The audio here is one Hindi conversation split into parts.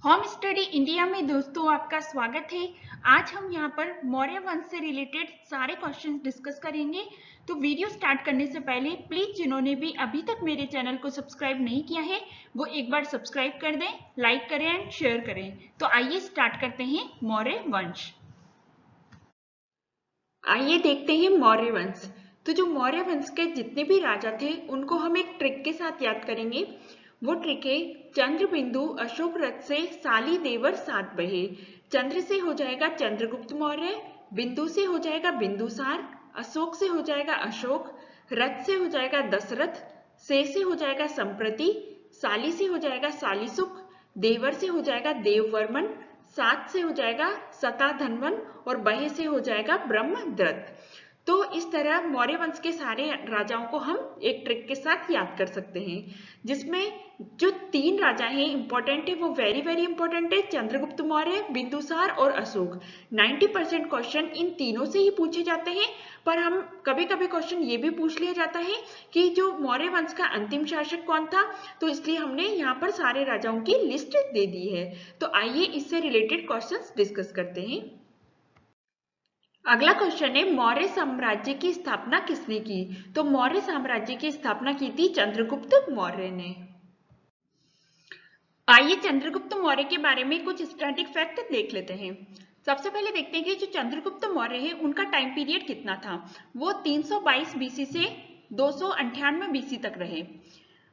होम स्टडी इंडिया में दोस्तों आपका स्वागत है। आज हम यहाँ पर मौर्य वंश से रिलेटेड सारे क्वेश्चंस डिस्कस करेंगे। तो वीडियो स्टार्ट करने से पहले प्लीज जिन्होंने भी अभी तक मेरे चैनल को सब्सक्राइब नहीं किया है वो एक बार सब्सक्राइब कर दें, लाइक करें एंड शेयर करें। तो आइए स्टार्ट करते हैं मौर्य वंश। आइए देखते हैं मौर्य वंश। तो जो मौर्य वंश के जितने भी राजा थे उनको हम एक ट्रिक के साथ याद करेंगे। वो ट्रिक है चंद्र बिंदु अशोक रथ से साली देवर सात बहे। चंद्र से हो जाएगा चंद्रगुप्त मौर्य, बिंदु से हो जाएगा बिंदुसार, अशोक से हो जाएगा अशोक, रथ से हो जाएगा दशरथ, से हो जाएगा संप्रति, साली से हो जाएगा सालीसुख, देवर से हो जाएगा देववर्मन, सात से हो जाएगा सताधनवन और बहे से हो जाएगा ब्रह्मदत्त। तो इस तरह मौर्य वंश के सारे राजाओं को हम एक ट्रिक के साथ याद कर सकते हैं, जिसमें जो तीन राजा हैं इंपॉर्टेंट है, वो वेरी वेरी इंपॉर्टेंट है, चंद्रगुप्त मौर्य, बिंदुसार और अशोक। 90% क्वेश्चन इन तीनों से ही पूछे जाते हैं, पर हम कभी कभी क्वेश्चन ये भी पूछ लिया जाता है कि जो मौर्य वंश का अंतिम शासक कौन था, तो इसलिए हमने यहाँ पर सारे राजाओं की लिस्ट दे दी है। तो आइए इससे रिलेटेड क्वेश्चंस डिस्कस करते हैं। अगला क्वेश्चन है मौर्य साम्राज्य की स्थापना किसने की? तो मौर्य साम्राज्य की स्थापना की थी चंद्रगुप्त मौर्य ने। आइए चंद्रगुप्त मौर्य के बारे में कुछ स्टैटिक फैक्ट देख लेते हैं। सबसे पहले देखते हैं कि जो चंद्रगुप्त मौर्य है उनका टाइम पीरियड कितना था। वो 322 बीसी से 298 बीसी तक रहे।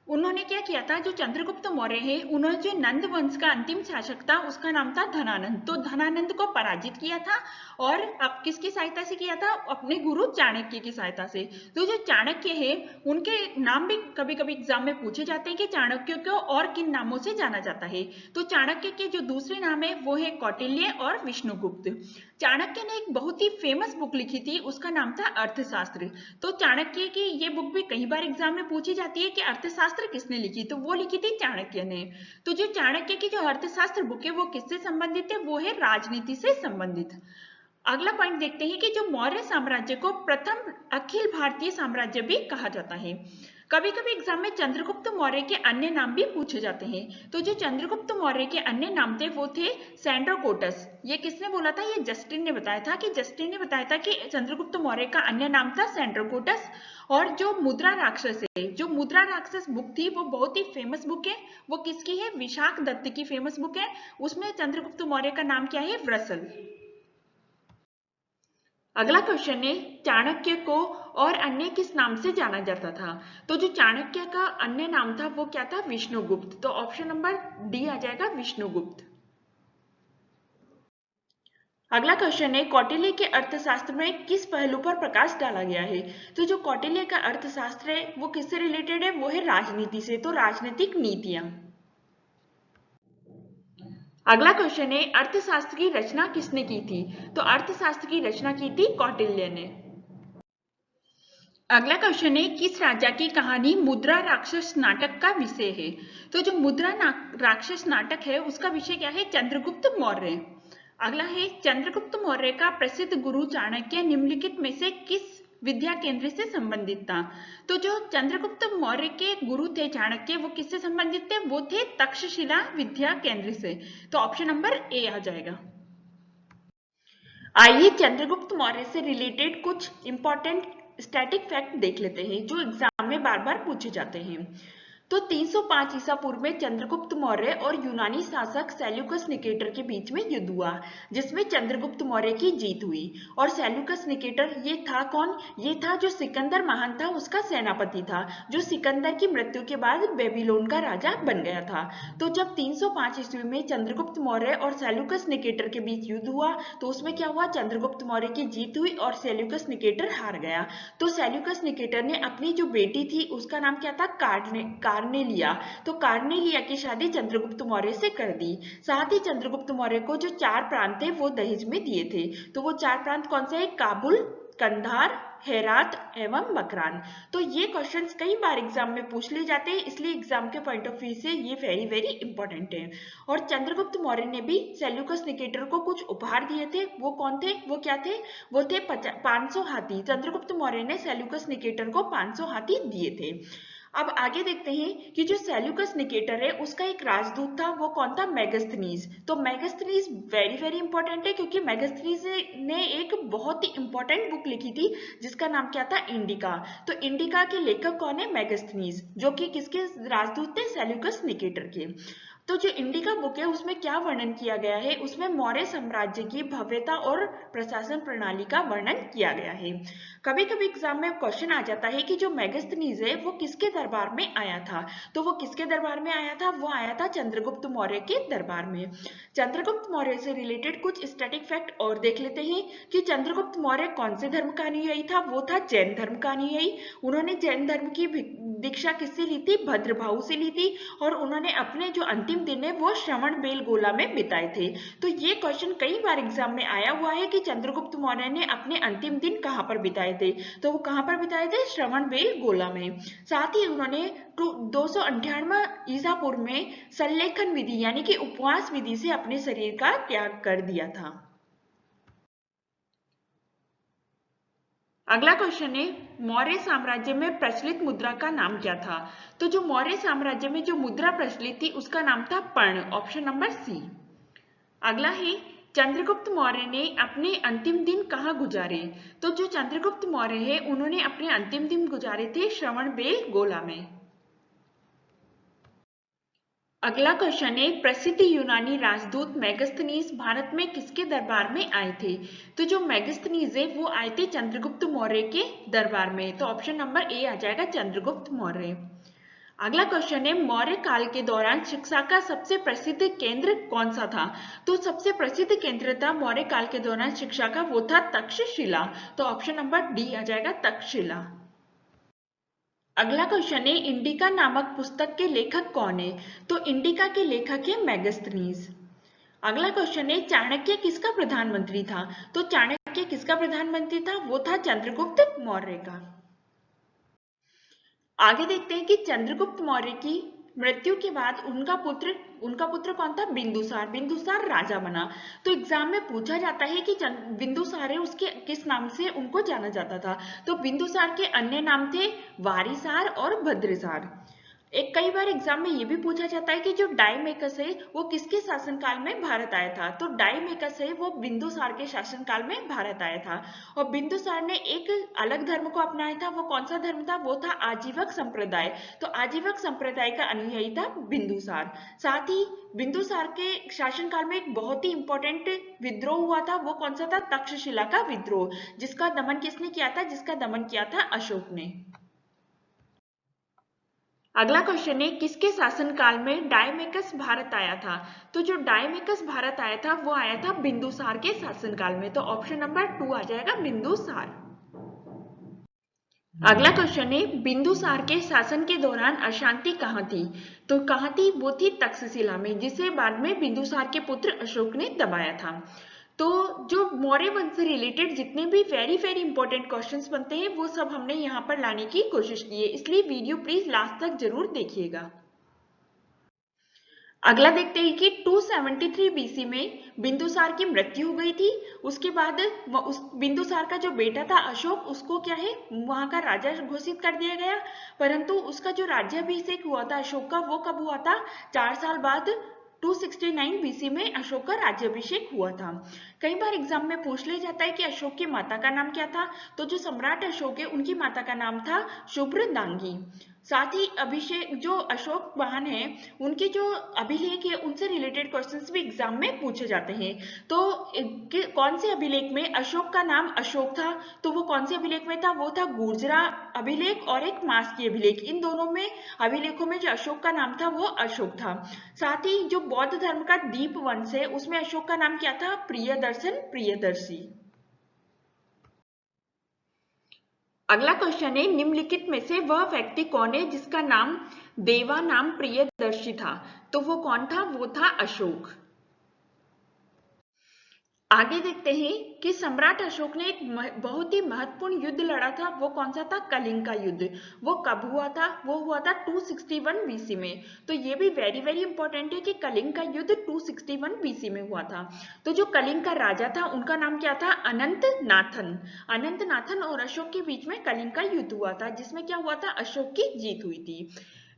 उन्होंने क्या किया था, जो चंद्रगुप्त मौर्य है उन्होंने जो नंद वंश का अंतिम शासक था उसका नाम था धनानंद, तो धनानंद को पराजित किया था और अब किसकी सहायता से किया था? अपने गुरु चाणक्य की सहायता से। तो जो चाणक्य है उनके नाम भी कभी कभी एग्जाम में पूछे जाते हैं कि चाणक्य को और किन नामों से जाना जाता है। तो चाणक्य के जो दूसरे नाम है वो है कौटिल्य और विष्णुगुप्त। चाणक्य ने एक बहुत ही फेमस बुक लिखी थी, उसका नाम था अर्थशास्त्र। तो चाणक्य की ये बुक भी कई बार एग्जाम में पूछी जाती है कि अर्थशास्त्र किसने लिखी, तो वो लिखी थी चाणक्य ने। तो जो चाणक्य की जो अर्थशास्त्र बुक है वो किससे संबंधित है? वो है राजनीति से संबंधित। अगला पॉइंट देखते हैं कि जो मौर्य साम्राज्य को प्रथम अखिल भारतीय साम्राज्य भी कहा जाता है। कभी कभी एग्जाम में चंद्रगुप्त मौर्य के अन्य नाम भी पूछे जाते हैं। तो जो चंद्रगुप्त मौर्य के अन्य नाम थे वो थे सैंड्रोकोटस। ये किसने बोला था? ये जस्टिन ने बताया था कि चंद्रगुप्त मौर्य का अन्य नाम था सैंड्रोकोटस। और जो मुद्रा राक्षस है, जो मुद्रा राक्षस बुक थी वो बहुत ही फेमस बुक है। वो किसकी है? विशाख दत्त की फेमस बुक है। उसमें चंद्रगुप्त मौर्य का नाम क्या है? व्रसल। अगला क्वेश्चन है चाणक्य को और अन्य किस नाम से जाना जाता था? तो जो चाणक्य का अन्य नाम था वो क्या था? विष्णुगुप्त। तो ऑप्शन नंबर डी आ जाएगा, विष्णुगुप्त। अगला क्वेश्चन है कौटिल्य के अर्थशास्त्र में किस पहलू पर प्रकाश डाला गया है? तो जो कौटिल्य का अर्थशास्त्र है वो किससे रिलेटेड है? वो है राजनीति से, तो राजनीतिक नीतियां। अगला क्वेश्चन है अर्थशास्त्र की रचना किसने की थी? तो अर्थशास्त्र की रचना की थी कौटिल्य ने। अगला क्वेश्चन है किस राजा की कहानी मुद्रा राक्षस नाटक का विषय है? तो जो मुद्रा राक्षस नाटक है उसका विषय क्या है? चंद्रगुप्त मौर्य। अगला है चंद्रगुप्त मौर्य का प्रसिद्ध गुरु चाणक्य निम्नलिखित में से किस विद्या केंद्र से संबंधित था? तो जो चंद्रगुप्त मौर्य के गुरु थे चाणक्य वो किससे संबंधित थे? वो थे तक्षशिला विद्या केंद्र से। तो ऑप्शन नंबर ए आ जाएगा। आइए चंद्रगुप्त मौर्य से रिलेटेड कुछ इंपॉर्टेंट स्टैटिक फैक्ट देख लेते हैं जो एग्जाम में बार बार पूछे जाते हैं। तो 305 ईसा पूर्व में चंद्रगुप्त मौर्य और यूनानी शासक सेल्यूकस निकेटर के बीच में युद्ध हुआ, जिसमें चंद्रगुप्त मौर्य की जीत हुई। और सेल्यूकस निकेटर ये था कौन? ये था जो सिकंदर महान था उसका सेनापति था, जो सिकंदर की मृत्यु के बाद बेबीलोन का राजा बन गया था। तो जब 305 ईस्वी में चंद्रगुप्त मौर्य और सेल्यूकस निकेटर के बीच युद्ध हुआ तो उसमें क्या हुआ? चंद्रगुप्त मौर्य की जीत हुई और सेल्यूकस निकेटर हार गया। तो सेल्यूकस निकेटर ने अपनी जो बेटी थी उसका नाम क्या था? कार्नेलिया। तो कार्नेलिया की शादी चंद्रगुप्त मौर्य से कर दी। साथ ही चंद्रगुप्त मौर्य को जो 4 प्रांत थे वो दहेज में दिए थे। तो वो 4 प्रांत कौन से है? काबुल, कंधार, हेरात एवं मकरान। तो ये क्वेश्चंस कई बार एग्जाम में पूछ लिए जाते हैं, इसलिए एग्जाम के पॉइंट ऑफ व्यू से ये वेरी वेरी इंपॉर्टेंट है। और चंद्रगुप्त मौर्य ने भी सेल्यूकस निकेटर को कुछ उपहार दिए थे। वो कौन थे? वो क्या थे? वो थे 500 हाथी। चंद्रगुप्त मौर्य ने सेल्यूकस निकेटर को 500 हाथी दिए थे। अब आगे देखते हैं कि जो सेल्यूकस निकेटर है उसका एक राजदूत था, वो कौन था? मेगास्थनीज। तो मेगास्थनीज वेरी वेरी इंपॉर्टेंट है क्योंकि मेगास्थनीज ने एक बहुत ही इंपॉर्टेंट बुक लिखी थी जिसका नाम क्या था? इंडिका। तो इंडिका के लेखक कौन है? मेगास्थनीज, जो कि किसके राजदूत थे? सेल्यूकस निकेटर के। तो जो इंडिका बुक है उसमें क्या वर्णन किया गया है? उसमें मौर्य साम्राज्य की भव्यता और प्रशासन प्रणाली का वर्णन किया गया है। कभी कभी एग्जाम में क्वेश्चन आ जाता है कि जो मेगास्थनीज है वो किसके दरबार में आया था? तो वो किसके दरबार में आया था? वो आया था चंद्रगुप्त मौर्य के दरबार में। चंद्रगुप्त मौर्य से रिलेटेड कुछ स्टैटिक फैक्ट और देख लेते हैं कि चंद्रगुप्त मौर्य कौन से धर्म का अनुयायी था? वो था जैन धर्म का अनुयायी। उन्होंने जैन धर्म की दीक्षा किससे ली थी? भद्रभाऊ से ली थी। और उन्होंने अपने जो अंतिम दिन है वो श्रवण बेलगोला में बिताए थे। तो ये क्वेश्चन कई बार एग्जाम में आया हुआ है कि चंद्रगुप्त मौर्य ने अपने अंतिम दिन कहां पर बिताए थे? तो वो कहां पर बिताए थे? श्रवण बेलगोला में। साथ ही उन्होंने 298 ईसा पूर्व में संलेखन विधि यानी कि उपवास विधि से अपने शरीर का त्याग कर दिया था। अगला क्वेश्चन है, मौर्य साम्राज्य में प्रचलित मुद्रा का नाम क्या था? तो जो मौर्य साम्राज्य में जो मुद्रा प्रचलित थी उसका नाम था पर्ण, ऑप्शन नंबर सी। अगला है, चंद्रगुप्त मौर्य ने अपने अंतिम दिन कहाँ गुजारे? तो जो चंद्रगुप्त मौर्य है उन्होंने अपने अंतिम दिन गुजारे थे श्रवण बेलगोला में। अगला क्वेश्चन है, प्रसिद्ध यूनानी राजदूत मेगास्थनीज भारत में किसके दरबार में आए थे? तो जो मेगास्थनीज है वो आए थे चंद्रगुप्त मौर्य के दरबार में। तो ऑप्शन नंबर ए आ जाएगा, चंद्रगुप्त मौर्य। अगला क्वेश्चन है, मौर्य काल के दौरान शिक्षा का सबसे प्रसिद्ध केंद्र कौन सा था? तो सबसे प्रसिद्ध केंद्र था मौर्य काल के दौरान शिक्षा का, वो था तक्षशिला। तो ऑप्शन नंबर डी आ जाएगा, तक्षशिला। अगला क्वेश्चन है, इंडिका नामक पुस्तक के लेखक कौन है? तो इंडिका के लेखक है मेगास्थनीज। अगला क्वेश्चन है, चाणक्य किसका प्रधानमंत्री था? तो चाणक्य किसका प्रधानमंत्री था? वो था चंद्रगुप्त मौर्य का। आगे देखते हैं कि चंद्रगुप्त मौर्य की मृत्यु के बाद उनका पुत्र कौन था? बिंदुसार। बिंदुसार राजा बना। तो एग्जाम में पूछा जाता है कि बिंदुसार है उसके किस नाम से उनको जाना जाता था? तो बिंदुसार के अन्य नाम थे वारिसार और भद्रसार। एक कई बार एग्जाम में ये भी पूछा जाता है कि जो डायमेकस है वो किसके शासनकाल में भारत आया था? तो डायमेकस है वो बिंदुसार के शासनकाल में भारत आया था। और बिंदुसार ने एक अलग धर्म को अपनाया था। वो कौन सा धर्म था? वो था आजीवक संप्रदाय। तो आजीवक संप्रदाय का अनुयायी था बिंदुसार। साथ ही बिंदुसार के शासनकाल में एक बहुत ही इंपॉर्टेंट विद्रोह हुआ था। वो कौन सा था? तक्षशिला का विद्रोह, जिसका दमन किसने किया था? जिसका दमन किया था अशोक ने। अगला क्वेश्चन है, किसके शासनकाल में डायमेकस भारत आया था? तो जो डायमेकस भारत आया था वो आया था बिंदुसार के शासनकाल में। तो ऑप्शन नंबर 2 आ जाएगा, बिंदुसार। अगला क्वेश्चन है, बिंदुसार के शासन के दौरान अशांति कहाँ थी? तो कहाँ थी? वो थी तक्षशिला में, जिसे बाद में बिंदुसार के पुत्र अशोक ने दबाया था। तो जो मौर्य वंश से रिलेटेड जितने भी वेरी वेरी इंपॉर्टेंट क्वेश्चंस बनते हैं वो सब हमने यहाँ पर लाने की कोशिश की है, इसलिए वीडियो प्लीज लास्ट तक जरूर देखिएगा। अगला देखते हैं कि 273 बीसी में बिंदुसार की मृत्यु हो गई थी। उसके बाद उस बिंदुसार का जो बेटा था अशोक, उसको क्या है वहां का राजा घोषित कर दिया गया। परंतु उसका जो राज्याभिषेक हुआ था अशोक का, वो कब हुआ था? 4 साल बाद 269 बीसी में अशोक का राज्याभिषेक हुआ था। कई बार एग्जाम में पूछ लिया जाता है कि अशोक की माता का नाम क्या था? तो जो सम्राट अशोक है उनकी माता का नाम था शुभ्रदांगी। साथ ही अभिषेक जो अशोक वाहन है उनके जो अभिलेख है उनसे रिलेटेड क्वेश्चंस भी एग्जाम में पूछे जाते हैं। तो कौन से अभिलेख में अशोक का नाम अशोक था? तो वो कौन से अभिलेख में था? वो था गुर्जरा अभिलेख और एक मास्की अभिलेख। इन दोनों में अभिलेखों में जो अशोक का नाम था वो अशोक था। साथ ही जो बौद्ध धर्म का दीप वंश है उसमें अशोक का नाम क्या था? प्रियदर्शन, प्रियदर्शी। अगला क्वेश्चन है, निम्नलिखित में से वह व्यक्ति कौन है जिसका नाम देवा नाम प्रियदर्शी था? तो वो कौन था? वो था अशोक। आगे देखते हैं कि सम्राट अशोक ने एक बहुत ही महत्वपूर्ण युद्ध लड़ा था। वो कौन सा था? कलिंग का युद्ध। वो कब हुआ था? वो हुआ था 261 बीसी में। तो ये भी वेरी वेरी इंपॉर्टेंट है कि कलिंग का युद्ध 261 बीसी में हुआ था। तो जो कलिंग का राजा था उनका नाम क्या था? अनंत नाथन। अनंत नाथन और अशोक के बीच में कलिंग का युद्ध हुआ था, जिसमें क्या हुआ था? अशोक की जीत हुई थी।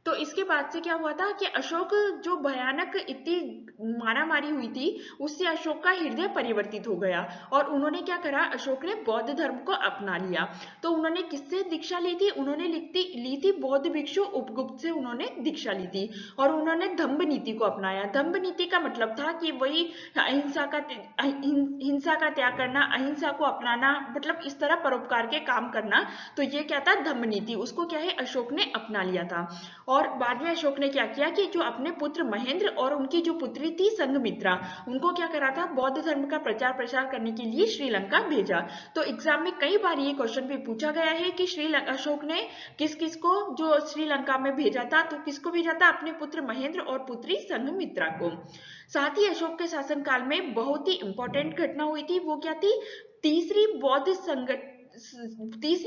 तो इसके बाद से क्या हुआ था कि अशोक, जो भयानक इतनी मारामारी हुई थी, उससे अशोक का हृदय परिवर्तित हो गया और उन्होंने क्या करा? अशोक ने बौद्ध धर्म को अपना लिया। तो उन्होंने किससे दीक्षा ली थी? उन्होंने ली थी बौद्ध भिक्षु उपगुप्त से उन्होंने दीक्षा ली थी और उन्होंने धम्म नीति को अपनाया। धम्म नीति का मतलब था कि वही हिंसा का त्याग करना, अहिंसा को अपनाना, मतलब इस तरह परोपकार के काम करना। तो ये क्या था? धम्म नीति। उसको क्या है? अशोक ने अपना लिया था। और बाद में अशोक ने क्या किया कि जो अपने पुत्र महेंद्र और उनकी जो पुत्री थी संघमित्रा, उनको क्या करा था? बौद्ध धर्म का प्रचार प्रसार करने के लिए श्रीलंका भेजा। तो एग्जाम में कई बार ये क्वेश्चन भी पूछा गया है कि अशोक ने किस किस को जो श्रीलंका में भेजा था, तो किसको भेजा था? अपने पुत्र महेंद्र और पुत्री संघमित्रा को। साथ ही अशोक के शासनकाल में बहुत ही इंपॉर्टेंट घटना हुई थी। वो क्या थी? तीसरी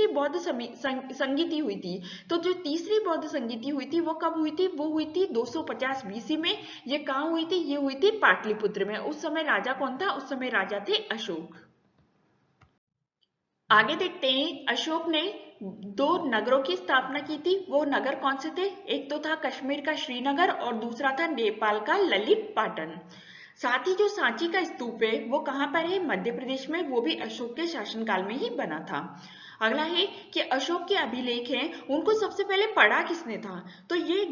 बौद्ध संगीति हुई थी। तो जो तीसरी बौद्ध संगीति हुई थी वो कब हुई थी? वो हुई थी 250 बीसी में। ये कहाँ हुई थी? ये हुई थी पाटलिपुत्र में। उस समय राजा कौन था? उस समय राजा थे अशोक। आगे देखते हैं, अशोक ने 2 नगरों की स्थापना की थी। वो नगर कौन से थे? एक तो था कश्मीर का श्रीनगर और दूसरा था नेपाल का ललित पाटन। साथ ही जो सांची का स्तूप है वो कहाँ पर है? मध्य प्रदेश में। वो भी अशोक के शासनकाल में ही बना था। अगला है कि अशोक के अभिलेख हैं, उनको सबसे पहले पढ़ा किसने था? तो ये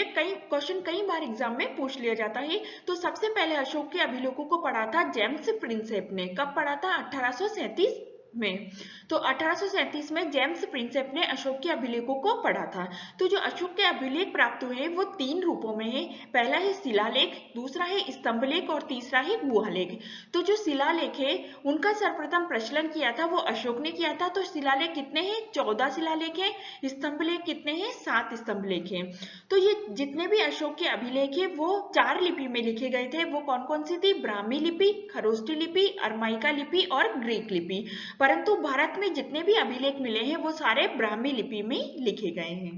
कई क्वेश्चन कई बार एग्जाम में पूछ लिया जाता है। तो सबसे पहले अशोक के अभिलेखों को पढ़ा था जेम्स प्रिंसेप ने। कब पढ़ा था? 1837 में। तो 1837 में जेम्स प्रिंसेप ने अशोक के अभिलेखों को पढ़ा था। तो जो अशोक के अभिलेख प्राप्त हुए हैं वो 3 रूपों में है। पहला है शिलालेख, दूसरा है स्तंभलेख और तीसरा है गुहालेख। तो जो शिलालेख है उनका सर्वप्रथम प्रचलन किया था वो अशोक ने किया था। तो शिलालेख कितने हैं? 14 शिलालेख हैं। स्तंभलेख कितने हैं? 7 स्तंभलेख हैं। तो ये जितने भी अशोक के अभिलेख है वो 4 लिपि में लिखे गए थे। वो कौन कौन सी थी? ब्राह्मी लिपि, खरोष्ठी लिपि, अरमाइका लिपि और ग्रीक लिपि। परंतु भारत में जितने भी अभिलेख मिले हैं वो सारे ब्राह्मी लिपि में लिखे गए हैं।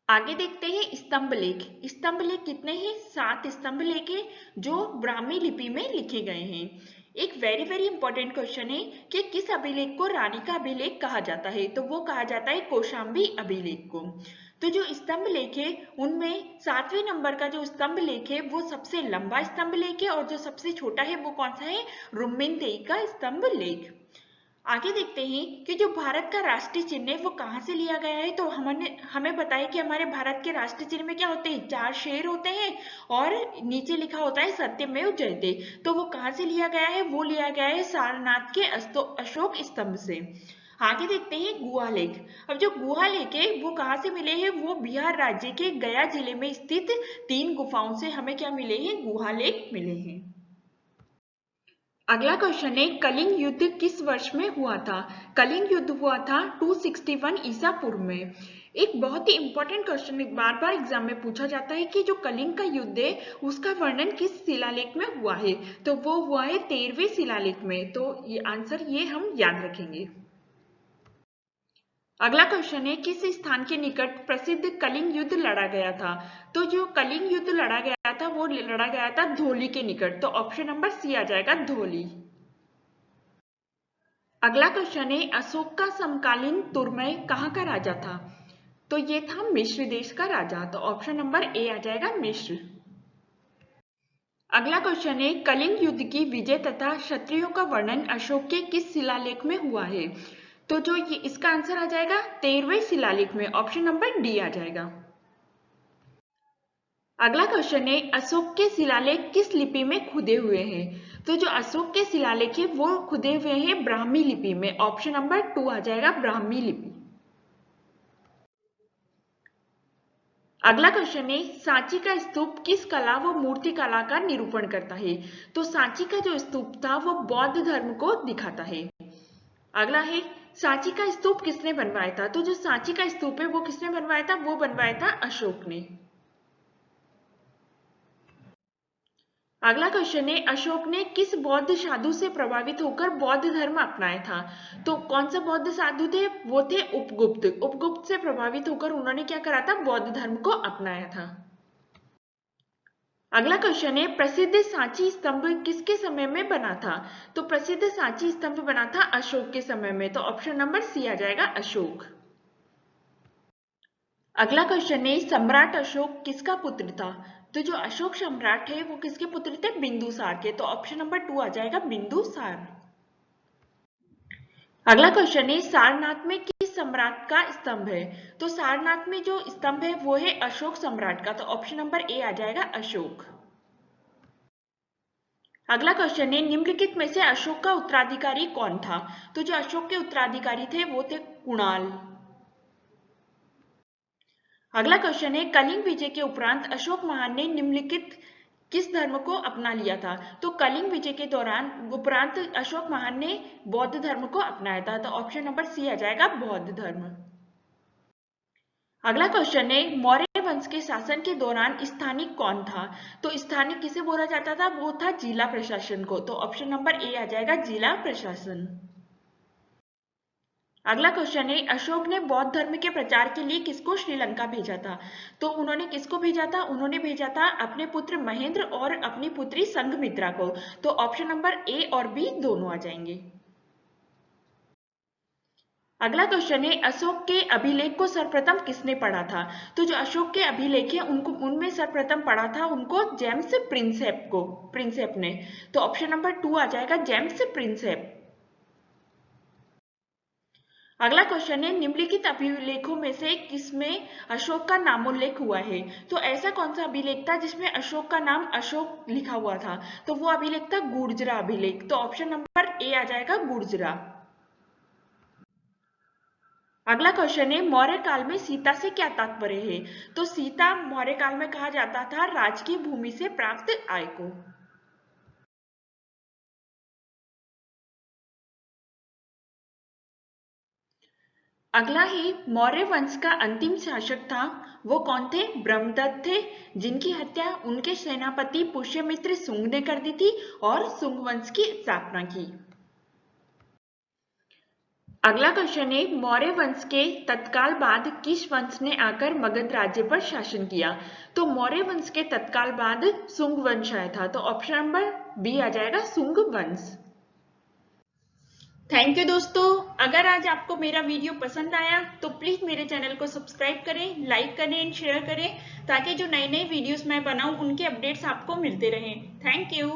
आगे देखते हैं स्तंभलेख। स्तंभलेख कितने हैं? 7 स्तंभलेख हैं जो ब्राह्मी लिपि में लिखे गए हैं। एक वेरी वेरी इंपॉर्टेंट क्वेश्चन है कि किस अभिलेख को रानी का अभिलेख कहा जाता है? तो वो कहा जाता है कौशाम्बी अभिलेख को। तो जो स्तंभ लेख है उनमें 7वें नंबर का जो स्तंभ लेख है वो सबसे लंबा स्तंभ लेख है और जो सबसे छोटा है वो कौन सा है? रुम्मिनतेई का स्तंभ लेख। आगे देखते हैं कि जो भारत का राष्ट्रीय चिन्ह है वो कहाँ से लिया गया है। तो हमें पता है कि हमारे भारत के राष्ट्रीय चिन्ह में क्या होते हैं? 4 शेर होते हैं और नीचे लिखा होता है सत्यमेव जयते। तो वो कहाँ से लिया गया है? वो लिया गया है सारनाथ के अशोक स्तंभ से। आगे देखते हैं गुहालेख। अब जो गुहालेख है वो कहाँ से मिले हैं? वो बिहार राज्य के गया जिले में स्थित 3 गुफाओं से हमें क्या मिले हैं? गुहालेख मिले हैं। अगला क्वेश्चन है, कलिंग युद्ध किस वर्ष में हुआ था? कलिंग युद्ध हुआ था 261 ईसा पूर्व में। एक बहुत ही इंपॉर्टेंट क्वेश्चन बार बार एग्जाम में पूछा जाता है कि जो कलिंग का युद्ध है उसका वर्णन किस शिलालेख में हुआ है? तो वो हुआ है 13वें शिलालेख में। तो ये आंसर ये हम याद रखेंगे। अगला क्वेश्चन है, किस स्थान के निकट प्रसिद्ध कलिंग युद्ध लड़ा गया था? तो जो कलिंग युद्ध लड़ा गया था वो लड़ा गया था धौली के निकट। तो ऑप्शन नंबर सी आ जाएगा, धौली। अगला क्वेश्चन है, अशोक का समकालीन तुर्मय कहाँ का राजा था? तो ये था मिस्र देश का राजा। तो ऑप्शन नंबर ए आ जाएगा, मिस्र। अगला क्वेश्चन है, कलिंग युद्ध की विजय तथा क्षत्रियों का वर्णन अशोक के किस शिलालेख में हुआ है? तो जो ये इसका आंसर आ जाएगा 13वें शिलालेख में। ऑप्शन नंबर डी आ जाएगा। अगला क्वेश्चन है, अशोक के शिलालेख किस लिपि में खुदे हुए हैं? तो जो अशोक के शिलालेख है वो खुदे हुए हैं ब्राह्मी लिपि में। ऑप्शन नंबर 2 आ जाएगा, ब्राह्मी लिपि। अगला क्वेश्चन है, सांची का स्तूप किस कला व मूर्ति कला का निरूपण करता है? तो सांची का जो स्तूप था वो बौद्ध धर्म को दिखाता है। अगला है, सांची का स्तूप किसने बनवाया था? तो जो सांची का स्तूप है वो किसने बनवाया था? वो बनवाया था अशोक ने। अगला क्वेश्चन है, अशोक ने किस बौद्ध साधु से प्रभावित होकर बौद्ध धर्म अपनाया था? तो कौन से बौद्ध साधु थे? वो थे उपगुप्त। उपगुप्त से प्रभावित होकर उन्होंने क्या करा था? बौद्ध धर्म को अपनाया था। अगला क्वेश्चन है, प्रसिद्ध सांची स्तंभ किसके समय में बना था? तो प्रसिद्ध सांची स्तंभ बना था अशोक के समय में। तो ऑप्शन नंबर सी आ जाएगा, अशोक। अगला क्वेश्चन है, सम्राट अशोक किसका पुत्र था? तो जो अशोक सम्राट है वो किसके पुत्र थे? बिंदुसार के। तो ऑप्शन नंबर 2 आ जाएगा, बिंदुसार। अगला क्वेश्चन है, सारनाथ में किस सम्राट का स्तंभ है? तो सारनाथ में जो स्तंभ है वो है अशोक सम्राट का। तो ऑप्शन नंबर ए आ जाएगा, अशोक। अगला क्वेश्चन है, निम्नलिखित में से अशोक का उत्तराधिकारी कौन था? तो जो अशोक के उत्तराधिकारी थे वो थे कुणाल। अगला क्वेश्चन है, कलिंग विजय के उपरांत अशोक महान ने निम्नलिखित किस धर्म को अपना लिया था? तो कलिंग विजय के दौरान उपरांत अशोक महान ने बौद्ध धर्म को अपनाया था। तो ऑप्शन नंबर सी आ जाएगा, बौद्ध धर्म। अगला क्वेश्चन है, मौर्य वंश के शासन के दौरान स्थानिक कौन था? तो स्थानिक किसे बोला जाता था? वो था जिला प्रशासन को। तो ऑप्शन नंबर ए आ जाएगा, जिला प्रशासन। अगला क्वेश्चन है, अशोक ने बौद्ध धर्म के प्रचार के लिए किसको श्रीलंका भेजा था? तो उन्होंने किसको भेजा था? उन्होंने भेजा था अपने पुत्र महेंद्र और अपनी पुत्री संघमित्रा को। तो ऑप्शन नंबर ए और बी दोनों आ जाएंगे। अगला क्वेश्चन है, अशोक के अभिलेख को सर्वप्रथम किसने पढ़ा था? तो जो अशोक के अभिलेख है उनको उनमें सर्वप्रथम पढ़ा था उनको जेम्स प्रिंसेप ने। तो ऑप्शन नंबर 2 आ जाएगा, जेम्स प्रिंसेप। अगला क्वेश्चन है, निम्नलिखित अभिलेखों में से किसमें अशोक का नामोल्लेख हुआ है? तो ऐसा कौन सा अभिलेख था जिसमें अशोक का नाम अशोक लिखा हुआ था? तो वो अभिलेख था गुर्जरा अभिलेख। तो ऑप्शन नंबर ए आ जाएगा, गुर्जरा। अगला क्वेश्चन है, मौर्य काल में सीता से क्या तात्पर्य है? तो सीता मौर्य काल में कहा जाता था राजकीय भूमि से प्राप्त आय को। अगला ही मौर्य वंश का अंतिम शासक था, वो कौन थे? ब्रह्मदत्त थे, जिनकी हत्या उनके सेनापति पुष्यमित्र शुंग ने कर दी थी और शुंग वंश की स्थापना की। अगला क्वेश्चन है, मौर्य वंश के तत्काल बाद किस वंश ने आकर मगध राज्य पर शासन किया? तो मौर्य वंश के तत्काल बाद शुंग वंश आया था। तो ऑप्शन नंबर बी आ जाएगा, शुंग वंश। थैंक यू दोस्तों। अगर आज आपको मेरा वीडियो पसंद आया तो प्लीज मेरे चैनल को सब्सक्राइब करें, लाइक करें एंड शेयर करें, ताकि जो नए नए वीडियोस मैं बनाऊं उनके अपडेट्स आपको मिलते रहें। Thank you.